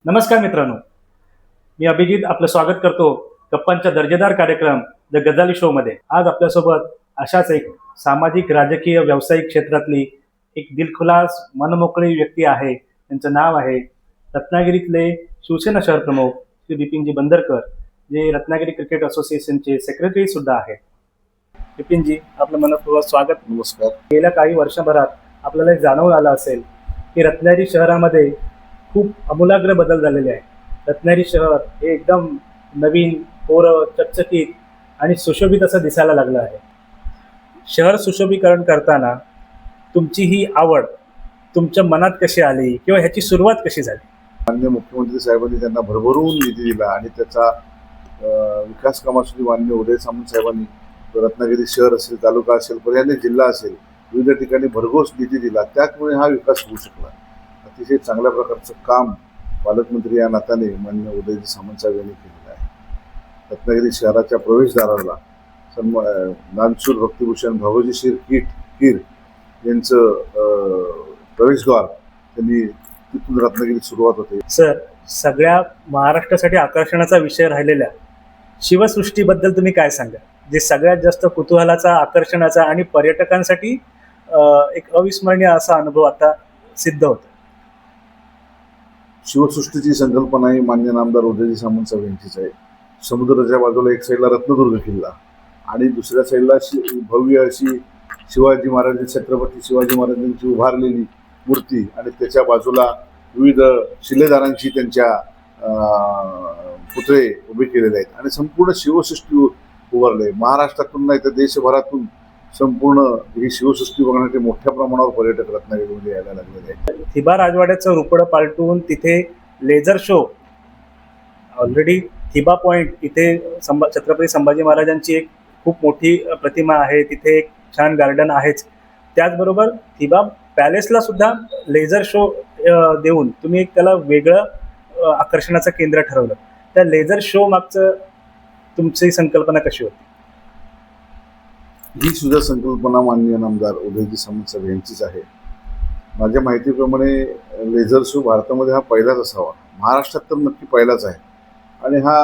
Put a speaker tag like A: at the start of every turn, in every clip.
A: नमस्कार मित्रांनो, मी अभिजित आपलं स्वागत करतो गप्पांच्या दर्जेदार कार्यक्रम द गजाली शोमध्ये. आज आपल्यासोबत अशाच एक सामाजिक, राजकीय, व्यावसायिक क्षेत्रातली एक दिलखुलास, मनमोकळी व्यक्ती आहे. त्यांचं नाव आहे रत्नागिरीतले शिवसेना शहर प्रमुख श्री बिपिनजी बंदरकर, जे रत्नागिरी क्रिकेट असोसिएशनचे सेक्रेटरी सुद्धा आहेत. बिपिनजी, आपलं मनपूर्वक स्वागत.
B: नमस्कार.
A: गेल्या काही वर्षभरात आपल्याला एक जाणवून आलं असेल की रत्नागिरी शहरामध्ये खूप आमूलाग्र बदल झालेले आहे. रत्नागिरी शहर हे एकदम नवीन, कोरं, चकचकीत आणि सुशोभित असं दिसायला लागलं आहे. शहर सुशोभीकरण करताना तुमची ही आवड तुमच्या मनात कशी आली किंवा ह्याची सुरुवात कशी झाली?
B: माननीय मुख्यमंत्री साहेबांनी त्यांना भरभरून निधी दिला आणि त्याचा विकास कामासाठी माननीय उदय सामंत साहेबांनी रत्नागिरी शहर असेल, तालुका असेल, पर्याय जिल्हा असेल, विविध ठिकाणी भरघोस निधी दिला. त्यामुळे हा विकास होऊ शकला. अतिशय चांगल्या प्रकारचं काम पालकमंत्री या नात्याने माननीय उदयजी सामंत साहेब यांनी केलेलं आहे. रत्नागिरी शहराच्या प्रवेशद्वाराला नानसूर भक्तिभूषण भाऊजी कीर यांचं प्रवेशद्वार त्यांनी तिथून रत्नागिरीत सुरुवात होते.
A: सर, सगळ्या महाराष्ट्रासाठी आकर्षणाचा विषय राहिलेल्या शिवसृष्टीबद्दल तुम्ही काय सांगा, जे सगळ्यात जास्त कुतूहलाचा, आकर्षणाचा आणि पर्यटकांसाठी एक अविस्मरणीय असा अनुभव आता सिद्ध होतो?
B: शिवसृष्टीची संकल्पना ही मान्य नामदार उदयजी सामंत साहेब यांचीच आहे. समुद्राच्या बाजूला एक साईडला रत्नदुर्ग किल्ला आणि दुसऱ्या साईडला भव्य अशी शिवाजी महाराज, छत्रपती शिवाजी महाराजांची उभारलेली मूर्ती आणि त्याच्या बाजूला विविध शिलेदारांची त्यांच्या पुतळे उभे केलेले आहेत आणि संपूर्ण शिवसृष्टी उभारले. महाराष्ट्रातून नाही तर देशभरातून संपूर्ण ही शिवसृष्टी बघण्यासाठी मोठ्या प्रमाणावर पर्यटक रत्नागिरीमध्ये यायला लागलेले आहेत.
A: थिबा राजवाड्याचं रुपडं पालटून तिथे लेझर शो, ऑलरेडी थिबा पॉइंट इथे छत्रपती संभाजी महाराजांची एक खूप मोठी प्रतिमा आहे, तिथे एक छान गार्डन आहेच. त्याचबरोबर थिबा पॅलेसला सुद्धा लेझर शो देऊन तुम्ही एक त्याला वेगळं आकर्षणाचं केंद्र ठरवलं. त्या लेझर शो मागचं तुमची संकल्पना कशी होती?
B: ही सुद्धा संकल्पना माननीय नामदार उदयजी सामंत साहेब यांचीच आहे. माझ्या माहितीप्रमाणे लेझर शो भारतामध्ये हा पहिलाच असावा. महाराष्ट्रात तर नक्की पहिलाच आहे आणि हा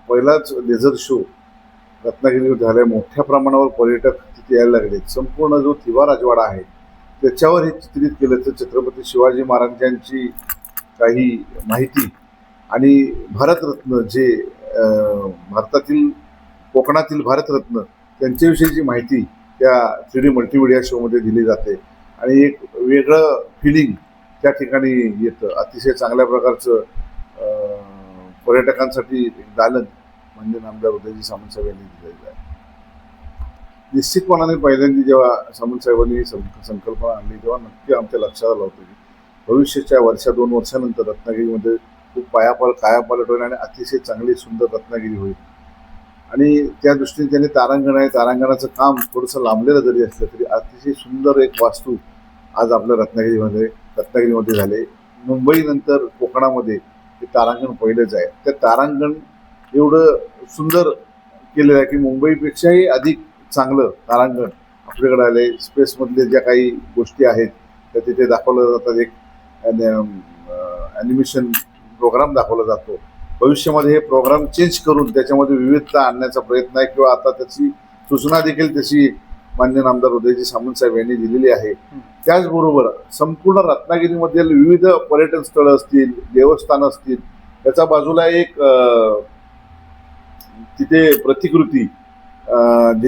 B: पहिलाच लेझर शो रत्नागिरीमध्ये झाला. मोठ्या प्रमाणावर पर्यटक तिथे यायला लागले. संपूर्ण जो थिबा राजवाडा आहे त्याच्यावर हे चित्रित केलं तर छत्रपती शिवाजी महाराजांची काही माहिती आणि भारतरत्न, जे भारतातील कोकणातील भारतरत्न त्यांच्याविषयीची माहिती त्या 3D मल्टीमीडिया शोमध्ये दिली जाते आणि एक वेगळं फिलिंग त्या ठिकाणी येतं. अतिशय चांगल्या प्रकारचं पर्यटकांसाठी एक दालन म्हणजे नामदार उदयजी सामंत साहेब यांनी दिलेलं आहे. निश्चितपणाने पहिल्यांदा जेव्हा सामंत साहेबांनी संकल्पना आणली तेव्हा नक्की आमच्या लक्षात आलं होतं की भविष्याच्या 1-2 वर्षानंतर रत्नागिरीमध्ये खूप कायापालट होईल आणि अतिशय चांगली सुंदर रत्नागिरी होईल. आणि त्या दृष्टीने त्यांनी तारांगण आहे, तारांगणाचं काम थोडंसं लांबलेलं जरी असलं तरी अतिशय सुंदर एक वास्तू आज आपल्या रत्नागिरीमध्ये झाले. मुंबईनंतर कोकणामध्ये ते तारांगण पहिलंच आहे. त्या तारांगण एवढं सुंदर केलेलं आहे की मुंबईपेक्षाही अधिक चांगलं तारांगण आपल्याकडे आले. स्पेसमधले ज्या काही गोष्टी आहेत त्या तिथे दाखवल्या जातात. एक ॲनिमेशन प्रोग्राम दाखवला जातो. भविष्यामध्ये हे प्रोग्राम चेंज करून त्याच्यामध्ये विविधता आणण्याचा प्रयत्न आहे किंवा आता त्याची सूचना देखील तशी मान्य नामदार उदयजी सामंत साहेब यांनी दिलेली आहे. त्याचबरोबर संपूर्ण रत्नागिरीमधील विविध पर्यटन स्थळं असतील, देवस्थानं असतील, त्याच्या बाजूला एक तिथे प्रतिकृती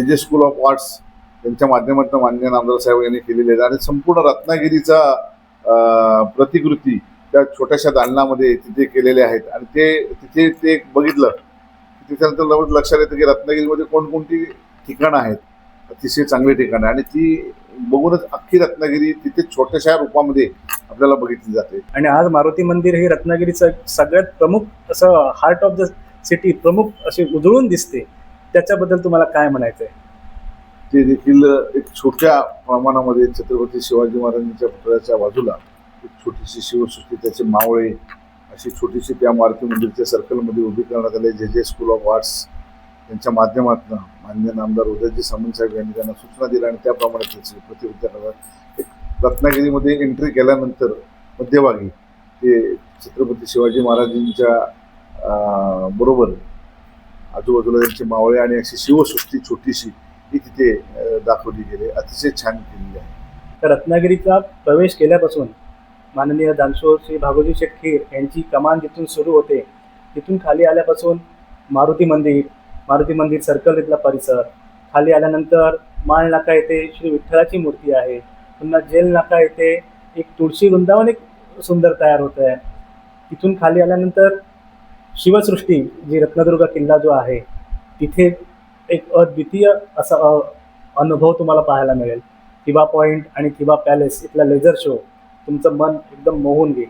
B: जे स्कूल ऑफ आर्ट्स यांच्या माध्यमातून मान्य नामदार साहेब यांनी केलेली आहे आणि संपूर्ण रत्नागिरीचा प्रतिकृती त्या छोट्याशा दालनामध्ये तिथे केलेले आहेत. आणि तिथे ते बघितलं की त्याच्यानंतर लक्षात येतं की रत्नागिरीमध्ये कोणकोणती ठिकाणं आहेत, अतिशय चांगली ठिकाणं, आणि ती बघूनच अख्खी रत्नागिरी तिथे छोट्याशा रूपामध्ये आपल्याला बघितली जाते.
A: आणि आज मारुती मंदिर हे रत्नागिरीचं सगळ्यात प्रमुख असं हार्ट ऑफ द सिटी, प्रमुख असे उजळून दिसते. त्याच्याबद्दल तुम्हाला काय म्हणायचं आहे?
B: ते देखील एक छोट्या प्रमाणामध्ये छत्रपती शिवाजी महाराजांच्या पुतळ्याच्या बाजूला एक छोटीशी शिवसृष्टी, त्याचे मावळे अशी छोटीशी त्या मारुती मंदिरच्या सर्कलमध्ये उभी करण्यात आले. जे स्कूल ऑफ आर्ट्स यांच्या माध्यमातून माननीय नामदार उदयजी सामंत साहेब यांनी त्यांना सूचना दिल्या आणि त्याप्रमाणे त्याची प्रतिकृती करण्यात. एक रत्नागिरीमध्ये एंट्री केल्यानंतर मध्यभागी हे छत्रपती शिवाजी महाराजांच्या बरोबर आजूबाजूला त्यांचे मावळे आणि अशी शिवसृष्टी छोटीशी ही तिथे दाखवली गेली, अतिशय छान केलेली आहे.
A: तर रत्नागिरीचा प्रवेश केल्यापासून माननीय दानशूर श्री भागोजी शेटखीर यांची कमान जिथून सुरू होते, तिथून खाली आल्यापासून मारुती मंदिर सर्कल इथला परिसर, खाली आल्यानंतर माळ नाका येथे श्री विठ्ठलाची मूर्ती आहे, पुन्हा जेल नाका येथे एक तुळशी वृंदावन एक सुंदर तयार होत आहे. तिथून खाली आल्यानंतर शिवसृष्टी जी रत्नदुर्ग किल्ला जो आहे तिथे एक अद्वितीय असा अनुभव तुम्हाला पाहायला मिळेल. थिबा पॉईंट आणि थिबा पॅलेस इथला लेझर शो तुमचं मन एकदम मोहून घेईल.